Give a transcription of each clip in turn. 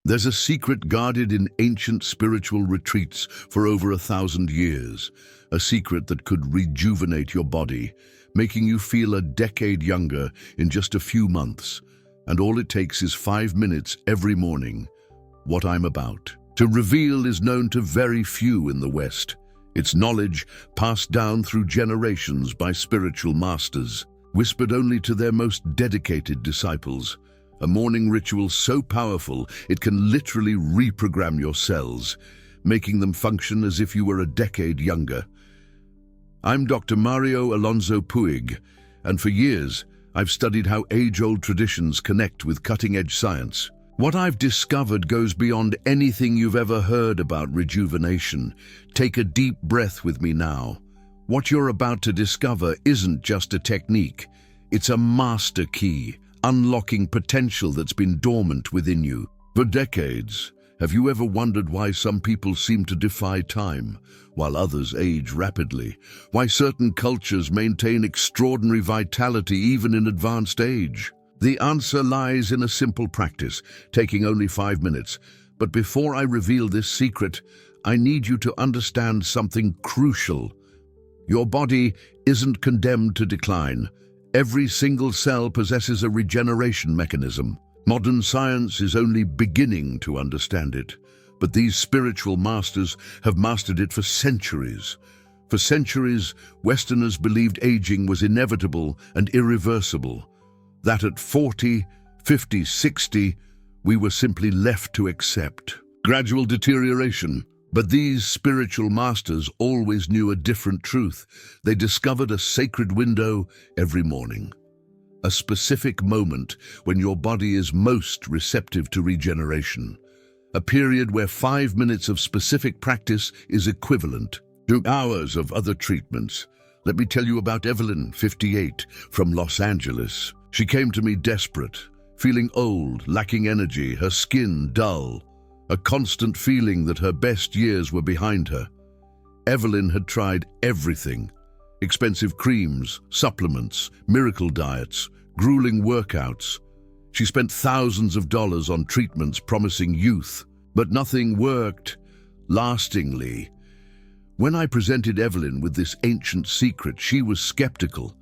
There's a secret guarded in ancient spiritual retreats for over 1,000 years, a secret that could rejuvenate your body, making you feel a decade younger in just a few months. And all it takes is 5 minutes every morning. What I'm about to reveal is known to very few in the West. It's knowledge passed down through generations by spiritual masters, whispered only to their most dedicated disciples. A morning ritual so powerful it can literally reprogram your cells, making them function as if you were a decade younger. I'm Dr. Mario Alonso Puig, and for years I've studied how age-old traditions connect with cutting-edge science. What I've discovered goes beyond anything you've ever heard about rejuvenation. Take a deep breath with me now. What you're about to discover isn't just a technique, it's a master key, unlocking potential that's been dormant within you. For decades, have you ever wondered why some people seem to defy time, while others age rapidly? Why certain cultures maintain extraordinary vitality even in advanced age? The answer lies in a simple practice, taking only 5 minutes. But before I reveal this secret, I need you to understand something crucial. Your body isn't condemned to decline. Every single cell possesses a regeneration mechanism. Modern science is only beginning to understand it, but these spiritual masters have mastered it for centuries. For centuries, Westerners believed aging was inevitable and irreversible, that at 40, 50, 60, we were simply left to accept gradual deterioration. But these spiritual masters always knew a different truth. They discovered a sacred window every morning, a specific moment when your body is most receptive to regeneration, a period where 5 minutes of specific practice is equivalent to hours of other treatments. Let me tell you about Evelyn, 58, from Los Angeles. She came to me desperate, feeling old, lacking energy, her skin dull, a constant feeling that her best years were behind her. Evelyn had tried everything: expensive creams, supplements, miracle diets, grueling workouts. She spent thousands of dollars on treatments promising youth, but nothing worked lastingly. When I presented Evelyn with this ancient secret, she was skeptical.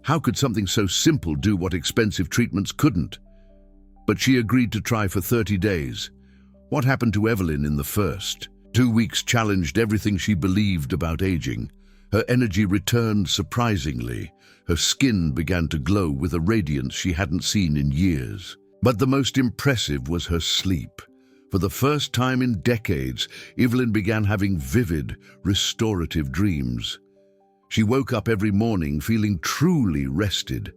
How could something so simple do what expensive treatments couldn't? But she agreed to try for 30 days. What happened to Evelyn in the first 2 weeks challenged everything she believed about aging. Her energy returned surprisingly. Her skin began to glow with a radiance she hadn't seen in years. But the most impressive was her sleep. For the first time in decades, Evelyn began having vivid, restorative dreams. She woke up every morning feeling truly rested,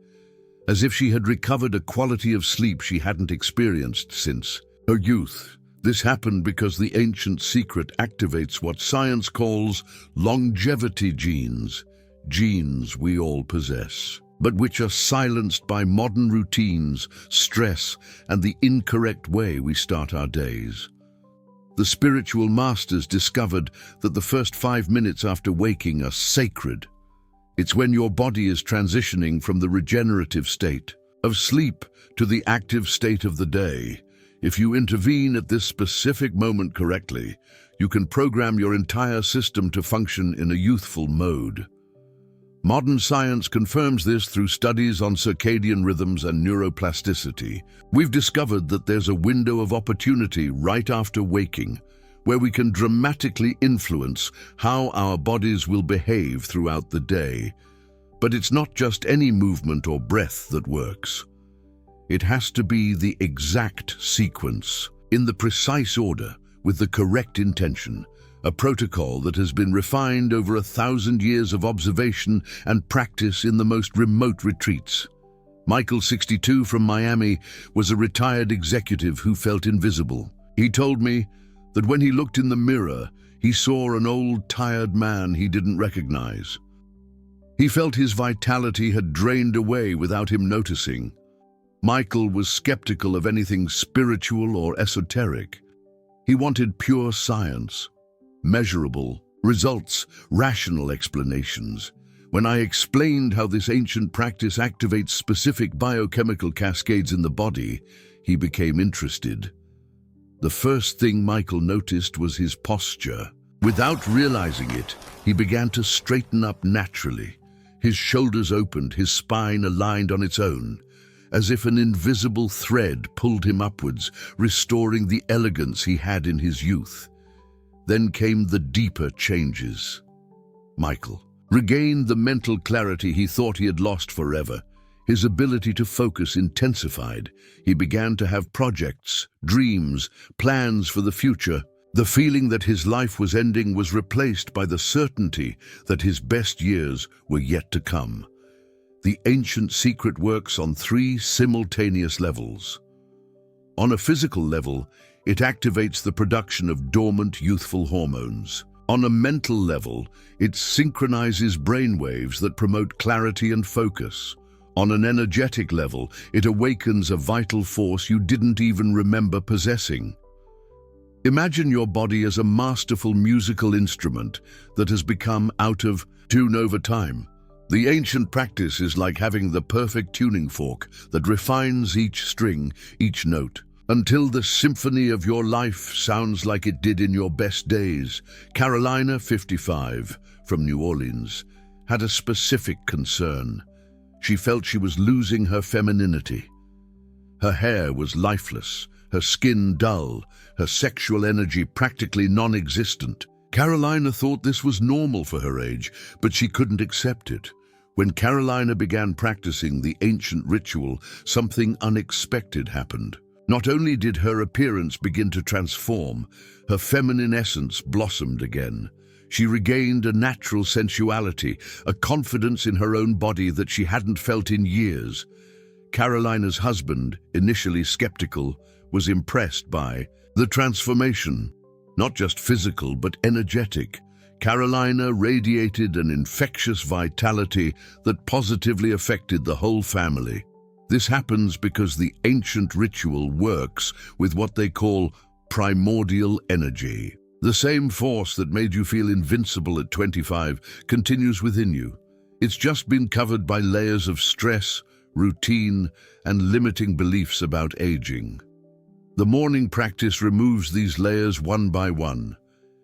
as if she had recovered a quality of sleep she hadn't experienced since her youth. This happened because the ancient secret activates what science calls longevity genes, genes we all possess, but which are silenced by modern routines, stress, and the incorrect way we start our days. The spiritual masters discovered that the first 5 minutes after waking are sacred. It's when your body is transitioning from the regenerative state of sleep to the active state of the day. If you intervene at this specific moment correctly, you can program your entire system to function in a youthful mode. Modern science confirms this through studies on circadian rhythms and neuroplasticity. We've discovered that there's a window of opportunity right after waking, where we can dramatically influence how our bodies will behave throughout the day. But it's not just any movement or breath that works. It has to be the exact sequence, in the precise order, with the correct intention, a protocol that has been refined over 1,000 years of observation and practice in the most remote retreats. Michael, 62, from Miami, was a retired executive who felt invisible. He told me that when he looked in the mirror, he saw an old, tired man he didn't recognize. He felt his vitality had drained away without him noticing. Michael was skeptical of anything spiritual or esoteric. He wanted pure science, measurable results, rational explanations. When I explained how this ancient practice activates specific biochemical cascades in the body, he became interested. The first thing Michael noticed was his posture. Without realizing it, he began to straighten up naturally. His shoulders opened, his spine aligned on its own, as if an invisible thread pulled him upwards, restoring the elegance he had in his youth. Then came the deeper changes. Michael regained the mental clarity he thought he had lost forever. His ability to focus intensified. He began to have projects, dreams, plans for the future. The feeling that his life was ending was replaced by the certainty that his best years were yet to come. The ancient secret works on 3 simultaneous levels. On a physical level, it activates the production of dormant youthful hormones. On a mental level, it synchronizes brainwaves that promote clarity and focus. On an energetic level, it awakens a vital force you didn't even remember possessing. Imagine your body as a masterful musical instrument that has become out of tune over time. The ancient practice is like having the perfect tuning fork that refines each string, each note, until the symphony of your life sounds like it did in your best days. Carolina, 55, from New Orleans, had a specific concern. She felt she was losing her femininity. Her hair was lifeless, her skin dull, her sexual energy practically non-existent. Carolina thought this was normal for her age, but she couldn't accept it. When Carolina began practicing the ancient ritual, something unexpected happened. Not only did her appearance begin to transform, her feminine essence blossomed again. She regained a natural sensuality, a confidence in her own body that she hadn't felt in years. Carolina's husband, initially skeptical, was impressed by the transformation. Not just physical, but energetic. Carolina radiated an infectious vitality that positively affected the whole family. This happens because the ancient ritual works with what they call primordial energy. The same force that made you feel invincible at 25 continues within you. It's just been covered by layers of stress, routine, and limiting beliefs about aging. The morning practice removes these layers one by one,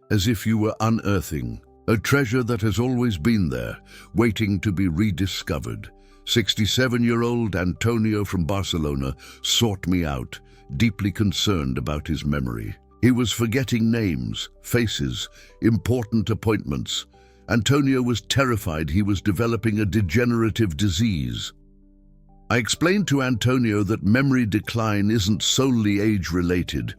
as if you were unearthing a treasure that has always been there, waiting to be rediscovered. 67-year-old Antonio from Barcelona sought me out, deeply concerned about his memory. He was forgetting names, faces, important appointments. Antonio was terrified he was developing a degenerative disease. I explained to Antonio that memory decline isn't solely age-related.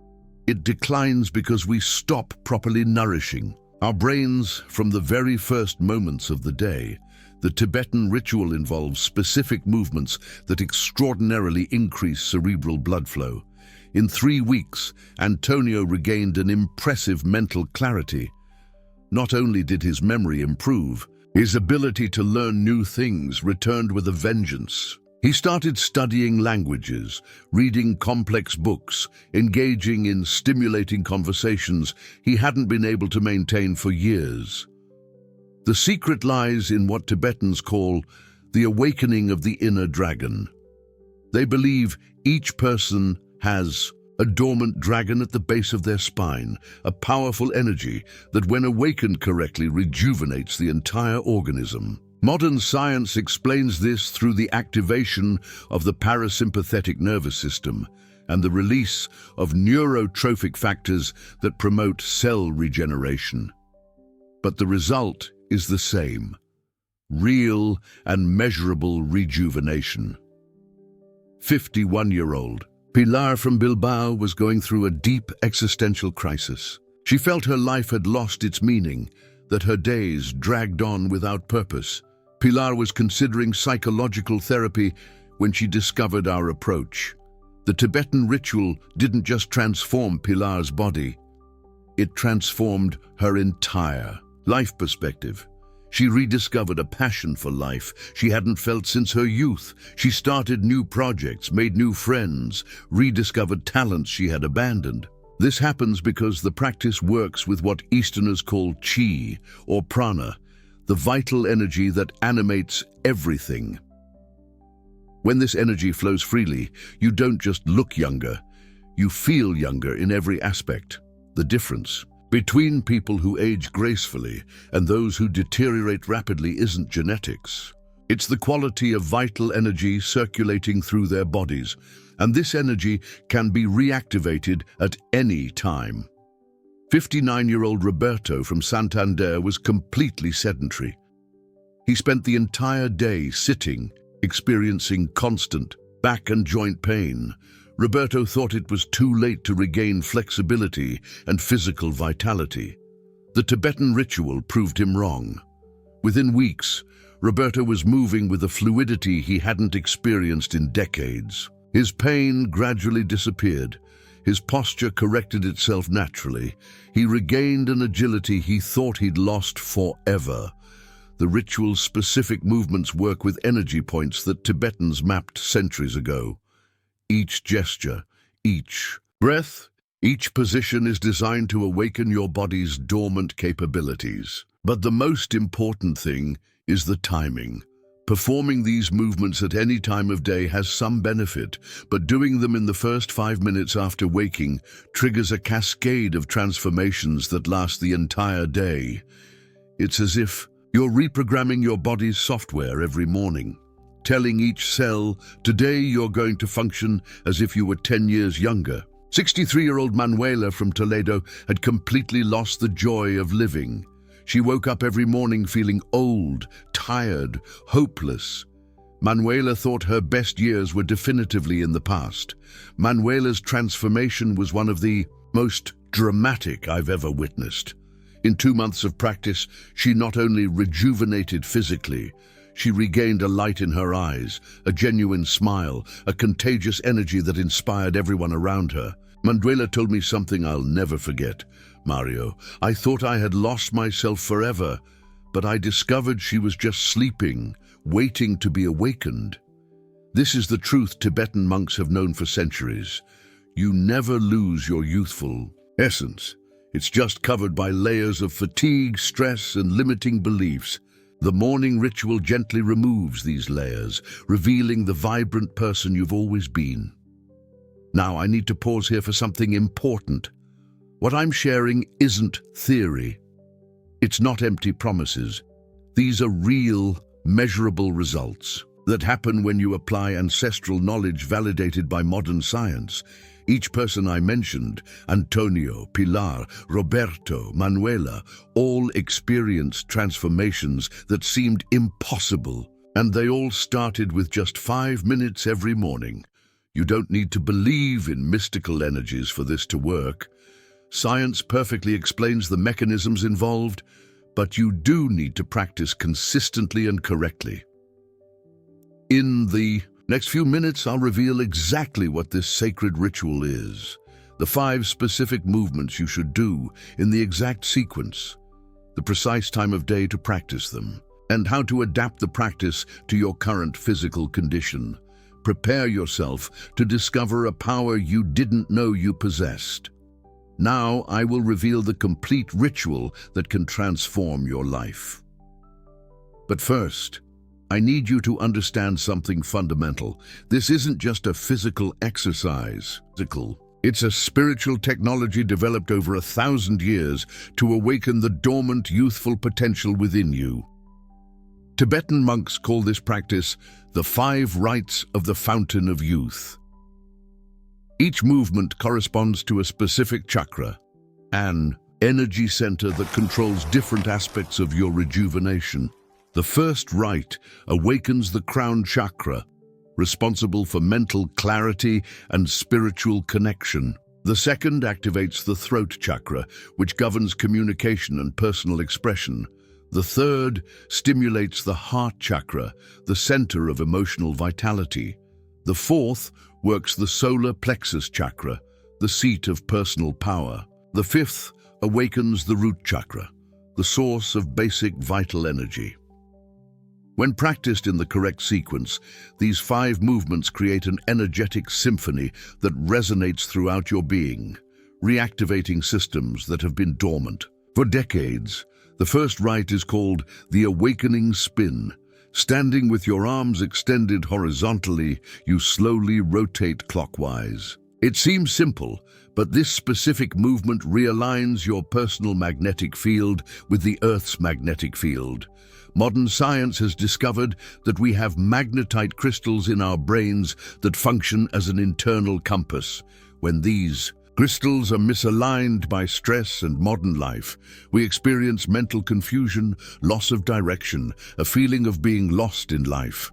It declines because we stop properly nourishing our brains from the very first moments of the day. The Tibetan ritual involves specific movements that extraordinarily increase cerebral blood flow. In 3 weeks, Antonio regained an impressive mental clarity. Not only did his memory improve, his ability to learn new things returned with a vengeance. He started studying languages, reading complex books, engaging in stimulating conversations he hadn't been able to maintain for years. The secret lies in what Tibetans call the awakening of the inner dragon. They believe each person has a dormant dragon at the base of their spine, a powerful energy that, when awakened correctly, rejuvenates the entire organism. Modern science explains this through the activation of the parasympathetic nervous system and the release of neurotrophic factors that promote cell regeneration. But the result is the same: real and measurable rejuvenation. 51-year-old Pilar from Bilbao was going through a deep existential crisis. She felt her life had lost its meaning, that her days dragged on without purpose. Pilar was considering psychological therapy when she discovered our approach. The Tibetan ritual didn't just transform Pilar's body, it transformed her entire life perspective. She rediscovered a passion for life she hadn't felt since her youth. She started new projects, made new friends, rediscovered talents she had abandoned. This happens because the practice works with what Easterners call chi, or prana, the vital energy that animates everything. When this energy flows freely, you don't just look younger, You feel younger in every aspect. The difference between people who age gracefully and those who deteriorate rapidly isn't genetics. It's the quality of vital energy circulating through their bodies, and this energy can be reactivated at any time. 59-year-old Roberto from Santander was completely sedentary. He spent the entire day sitting, experiencing constant back and joint pain. Roberto thought it was too late to regain flexibility and physical vitality. The Tibetan ritual proved him wrong. Within weeks, Roberto was moving with a fluidity he hadn't experienced in decades. His pain gradually disappeared. His posture corrected itself naturally. He regained an agility he thought he'd lost forever. The ritual's specific movements work with energy points that Tibetans mapped centuries ago. Each gesture, each breath, each position is designed to awaken your body's dormant capabilities. But the most important thing is the timing. Performing these movements at any time of day has some benefit, but doing them in the first 5 minutes after waking triggers a cascade of transformations that last the entire day. It's as if you're reprogramming your body's software every morning, telling each cell, today you're going to function as if you were 10 years younger. 63-year-old Manuela from Toledo had completely lost the joy of living. She woke up every morning feeling old, tired, hopeless. Manuela thought her best years were definitively in the past. Manuela's transformation was one of the most dramatic I've ever witnessed. In 2 months of practice, she not only rejuvenated physically, she regained a light in her eyes, a genuine smile, a contagious energy that inspired everyone around her. Manuela told me something I'll never forget. Mario, I thought I had lost myself forever, but I discovered she was just sleeping, waiting to be awakened. This is the truth Tibetan monks have known for centuries. You never lose your youthful essence. It's just covered by layers of fatigue, stress, and limiting beliefs. The morning ritual gently removes these layers, revealing the vibrant person you've always been. Now, I need to pause here for something important. What I'm sharing isn't theory. It's not empty promises. These are real, measurable results that happen when you apply ancestral knowledge validated by modern science. Each person I mentioned, Antonio, Pilar, Roberto, Manuela, all experienced transformations that seemed impossible, and they all started with just 5 minutes every morning. You don't need to believe in mystical energies for this to work. Science perfectly explains the mechanisms involved, but you do need to practice consistently and correctly. In the next few minutes, I'll reveal exactly what this sacred ritual is, the 5 specific movements you should do in the exact sequence, the precise time of day to practice them, and how to adapt the practice to your current physical condition. Prepare yourself to discover a power you didn't know you possessed. Now I will reveal the complete ritual that can transform your life. But first, I need you to understand something fundamental. This isn't just a physical exercise. It's a spiritual technology developed over 1,000 years to awaken the dormant youthful potential within you. Tibetan monks call this practice the 5 rites of the fountain of youth. Each movement corresponds to a specific chakra, an energy center that controls different aspects of your rejuvenation. The first rite awakens the crown chakra, responsible for mental clarity and spiritual connection. The second activates the throat chakra, which governs communication and personal expression. The third stimulates the heart chakra, the center of emotional vitality. The fourth works the solar plexus chakra, the seat of personal power. The fifth awakens the root chakra, the source of basic vital energy. When practiced in the correct sequence, these 5 movements create an energetic symphony that resonates throughout your being, reactivating systems that have been dormant. For decades, the first rite is called the awakening spin. Standing with your arms extended horizontally, you slowly rotate clockwise. It seems simple, but this specific movement realigns your personal magnetic field with the Earth's magnetic field. Modern science has discovered that we have magnetite crystals in our brains that function as an internal compass. When these crystals are misaligned by stress and modern life, we experience mental confusion, loss of direction, a feeling of being lost in life.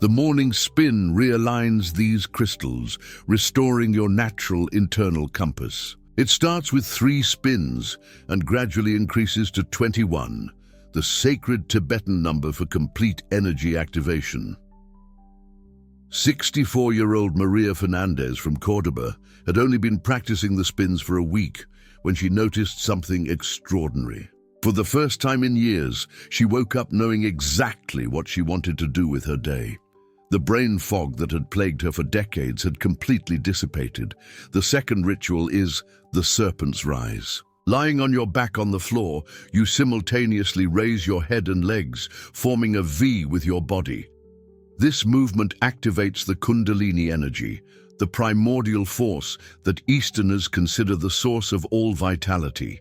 The morning spin realigns these crystals, restoring your natural internal compass. It starts with 3 spins and gradually increases to 21, the sacred Tibetan number for complete energy activation. 64-year-old Maria Fernandez from Cordoba had only been practicing the spins for a week when she noticed something extraordinary. For the first time in years, she woke up knowing exactly what she wanted to do with her day. The brain fog that had plagued her for decades had completely dissipated. The second ritual is the serpent's rise. Lying on your back on the floor, you simultaneously raise your head and legs, forming a V with your body. This movement activates the Kundalini energy, the primordial force that Easterners consider the source of all vitality.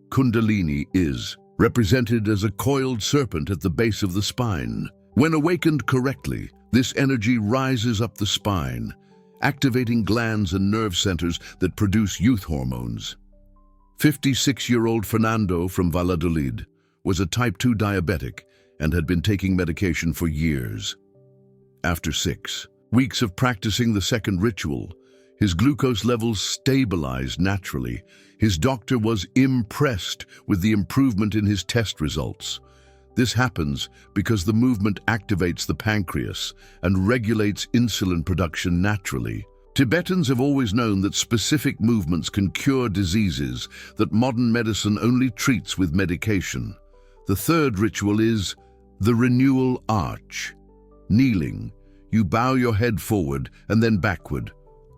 Kundalini is represented as a coiled serpent at the base of the spine. When awakened correctly, this energy rises up the spine, activating glands and nerve centers that produce youth hormones. 56-year-old Fernando from Valladolid was a type 2 diabetic and had been taking medication for years. After 6 weeks of practicing the second ritual, his glucose levels stabilized naturally. His doctor was impressed with the improvement in his test results. This happens because the movement activates the pancreas and regulates insulin production naturally. Tibetans have always known that specific movements can cure diseases that modern medicine only treats with medication. The third ritual is the renewal arch. Kneeling, you bow your head forward and then backward,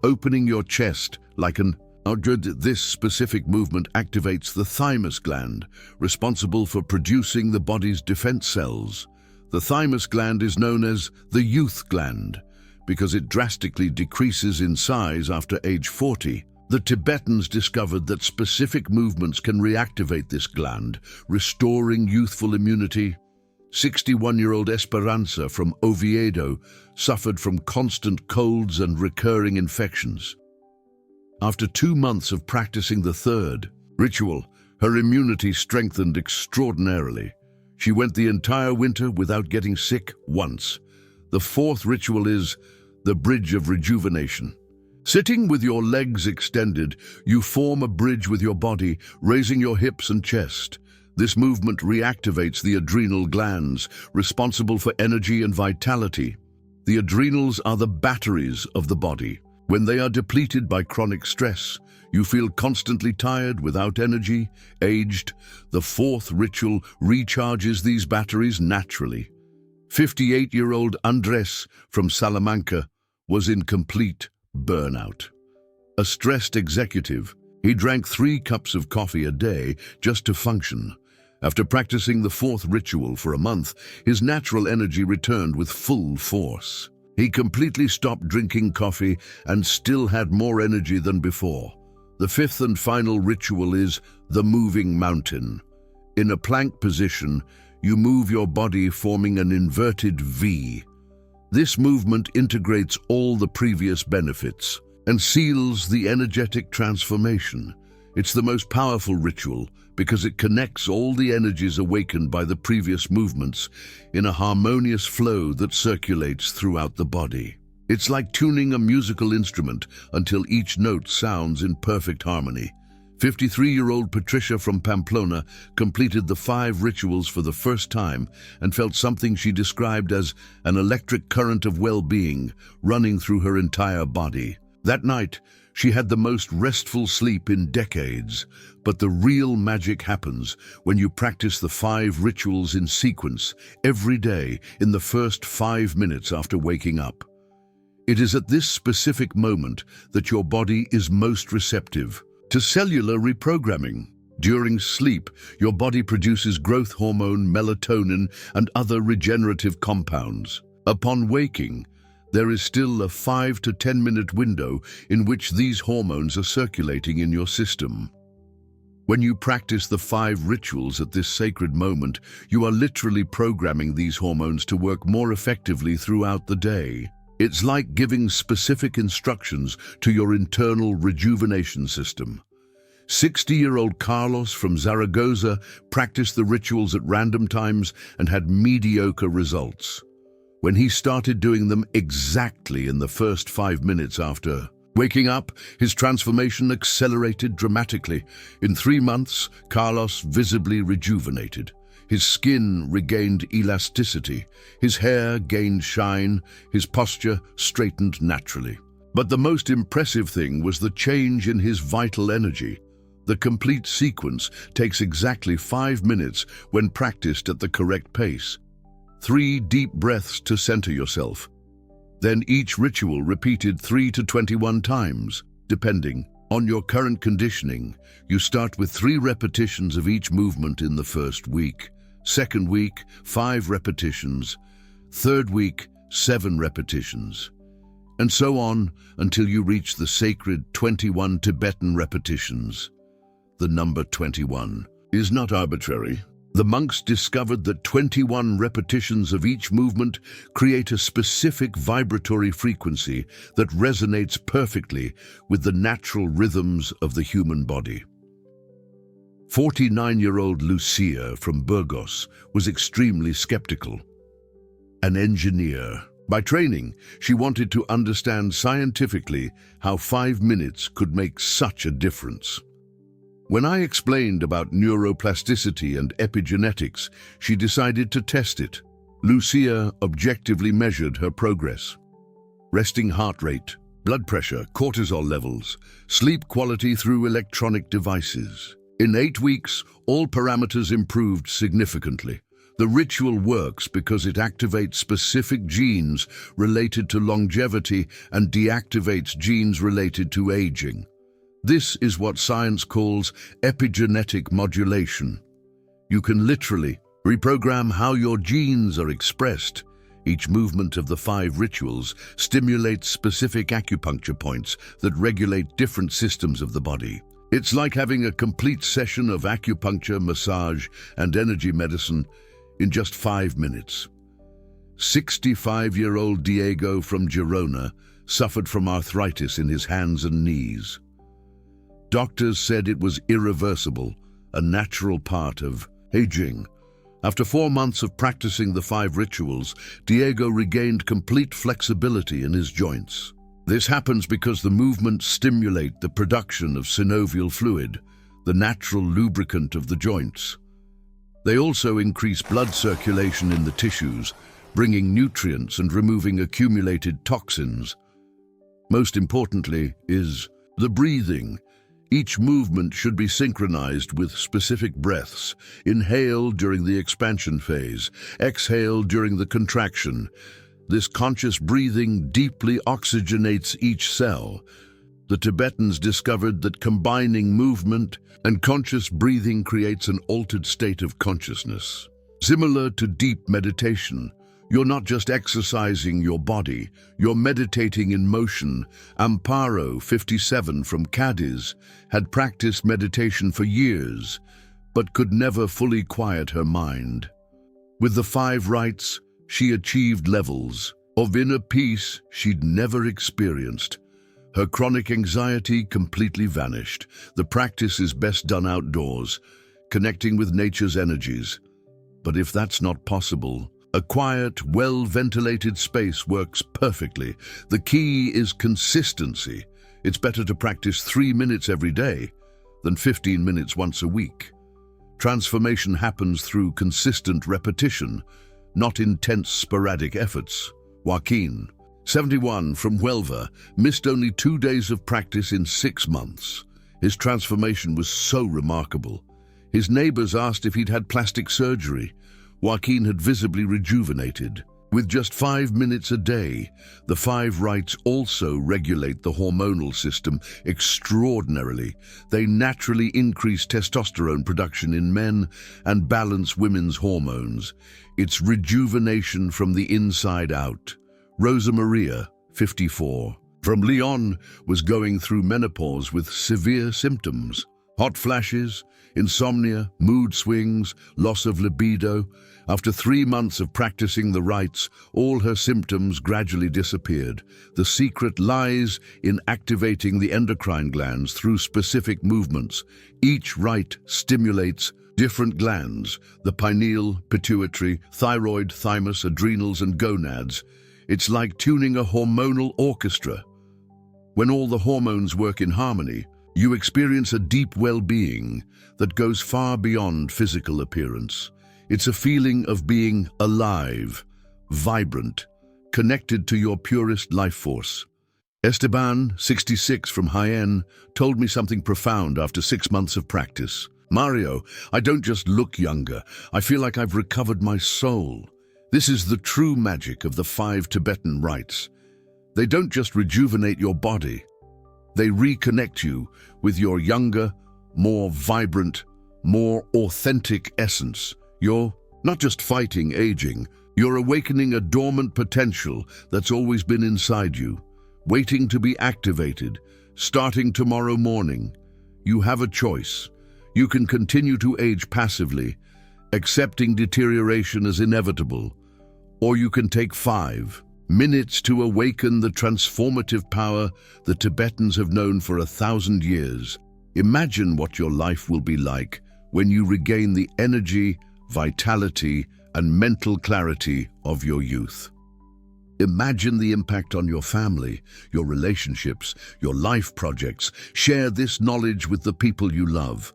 opening your chest like an Arjud. This specific movement activates the thymus gland, responsible for producing the body's defense cells. The thymus gland is known as the youth gland because it drastically decreases in size after age 40. The Tibetans discovered that specific movements can reactivate this gland, restoring youthful immunity. 61-year-old Esperanza from Oviedo suffered from constant colds and recurring infections. After 2 months of practicing the third ritual, her immunity strengthened extraordinarily. She went the entire winter without getting sick once. The fourth ritual is the bridge of rejuvenation. Sitting with your legs extended, you form a bridge with your body, raising your hips and chest. This movement reactivates the adrenal glands, responsible for energy and vitality. The adrenals are the batteries of the body. When they are depleted by chronic stress, you feel constantly tired, without energy, aged. The fourth ritual recharges these batteries naturally. 58-year-old Andres from Salamanca was in complete burnout. A stressed executive, he drank 3 cups of coffee a day just to function. After practicing the fourth ritual for a month, his natural energy returned with full force. He completely stopped drinking coffee and still had more energy than before. The fifth and final ritual is the moving mountain. In a plank position, you move your body forming an inverted V. This movement integrates all the previous benefits and seals the energetic transformation. It's the most powerful ritual because it connects all the energies awakened by the previous movements in a harmonious flow that circulates throughout the body. It's like tuning a musical instrument until each note sounds in perfect harmony. 53-year-old Patricia from Pamplona completed the 5 rituals for the first time and felt something she described as an electric current of well-being running through her entire body. That night, she had the most restful sleep in decades. But the real magic happens when you practice the 5 rituals in sequence every day in the first 5 minutes after waking up. It is at this specific moment that your body is most receptive to cellular reprogramming. During sleep, your body produces growth hormone, melatonin, and other regenerative compounds. Upon waking, there is still a 5 to 10 minute window in which these hormones are circulating in your system. When you practice the 5 rituals at this sacred moment, you are literally programming these hormones to work more effectively throughout the day. It's like giving specific instructions to your internal rejuvenation system. 60-year-old Carlos from Zaragoza practiced the rituals at random times and had mediocre results. When he started doing them exactly in the first 5 minutes after waking up, his transformation accelerated dramatically. In 3 months, Carlos visibly rejuvenated. His skin regained elasticity, his hair gained shine, his posture straightened naturally. But the most impressive thing was the change in his vital energy. The complete sequence takes exactly 5 minutes when practiced at the correct pace. 3 deep breaths to center yourself. Then each ritual repeated 3 to 21 times, depending on your current conditioning. You start with 3 repetitions of each movement in the first week. Second week, 5 repetitions. Third week, 7 repetitions. And so on until you reach the sacred 21 Tibetan repetitions. The number 21 is not arbitrary. The monks discovered that 21 repetitions of each movement create a specific vibratory frequency that resonates perfectly with the natural rhythms of the human body. 49-year-old Lucia from Burgos was extremely skeptical. An engineer by training, she wanted to understand scientifically how 5 minutes could make such a difference. When I explained about neuroplasticity and epigenetics, she decided to test it. Lucia objectively measured her progress. Resting heart rate, blood pressure, cortisol levels, sleep quality through electronic devices. In 8 weeks, all parameters improved significantly. The ritual works because it activates specific genes related to longevity and deactivates genes related to aging. This is what science calls epigenetic modulation. You can literally reprogram how your genes are expressed. Each movement of the 5 rituals stimulates specific acupuncture points that regulate different systems of the body. It's like having a complete session of acupuncture, massage, and energy medicine in just 5 minutes. 65-year-old Diego from Girona suffered from arthritis in his hands and knees. Doctors said it was irreversible, a natural part of aging. After 4 months of practicing the 5 rituals, Diego regained complete flexibility in his joints. This happens because the movements stimulate the production of synovial fluid, the natural lubricant of the joints. They also increase blood circulation in the tissues, bringing nutrients and removing accumulated toxins. Most importantly is the breathing. Each movement should be synchronized with specific breaths. Inhale during the expansion phase, exhale during the contraction. This conscious breathing deeply oxygenates each cell. The Tibetans discovered that combining movement and conscious breathing creates an altered state of consciousness. Similar to deep meditation, you're not just exercising your body, you're meditating in motion. Amparo, 57, from Cadiz, had practiced meditation for years, but could never fully quiet her mind. With the 5 rites, she achieved levels of inner peace she'd never experienced. Her chronic anxiety completely vanished. The practice is best done outdoors, connecting with nature's energies. But if that's not possible, a quiet, well-ventilated space works perfectly. The key is consistency. It's better to practice 3 minutes every day than 15 minutes once a week. Transformation happens through consistent repetition, not intense sporadic efforts. Joaquin, 71, from Huelva, missed only 2 days of practice in 6 months. His transformation was so remarkable. His neighbors asked if he'd had plastic surgery. Joaquin had visibly rejuvenated. With just 5 minutes a day, the 5 rites also regulate the hormonal system extraordinarily. They naturally increase testosterone production in men and balance women's hormones. It's rejuvenation from the inside out. Rosa Maria, 54, from Lyon, was going through menopause with severe symptoms. Hot flashes, insomnia, mood swings, loss of libido. After 3 months of practicing the rites, all her symptoms gradually disappeared. The secret lies in activating the endocrine glands through specific movements. Each rite stimulates different glands: the pineal, pituitary, thyroid, thymus, adrenals, and gonads. It's like tuning a hormonal orchestra. When all the hormones work in harmony, you experience a deep well-being that goes far beyond physical appearance. It's a feeling of being alive, vibrant, connected to your purest life force. Esteban, 66, from Jaén, told me something profound after 6 months of practice. Mario, I don't just look younger, I feel like I've recovered my soul. This is the true magic of the 5 Tibetan rites. They don't just rejuvenate your body, they reconnect you with your younger, more vibrant, more authentic essence. You're not just fighting aging, you're awakening a dormant potential that's always been inside you, waiting to be activated. Starting tomorrow morning, you have a choice. You can continue to age passively, accepting deterioration as inevitable, or you can take 5 minutes to awaken the transformative power the Tibetans have known for 1,000 years. Imagine what your life will be like when you regain the energy, vitality, and mental clarity of your youth. Imagine the impact on your family, your relationships, your life projects. Share this knowledge with the people you love.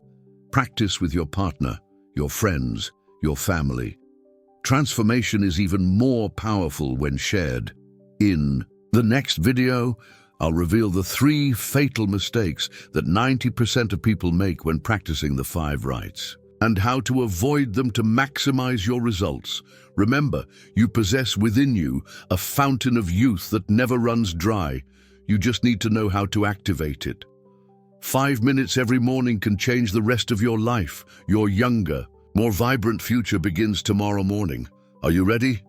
Practice with your partner, your friends, your family. Transformation is even more powerful when shared. In the next video, I'll reveal the 3 fatal mistakes that 90% of people make when practicing the 5 rites, and how to avoid them to maximize your results. Remember, you possess within you a fountain of youth that never runs dry. You just need to know how to activate it. 5 minutes every morning can change the rest of your life. Your younger, more vibrant future begins tomorrow morning. Are you ready?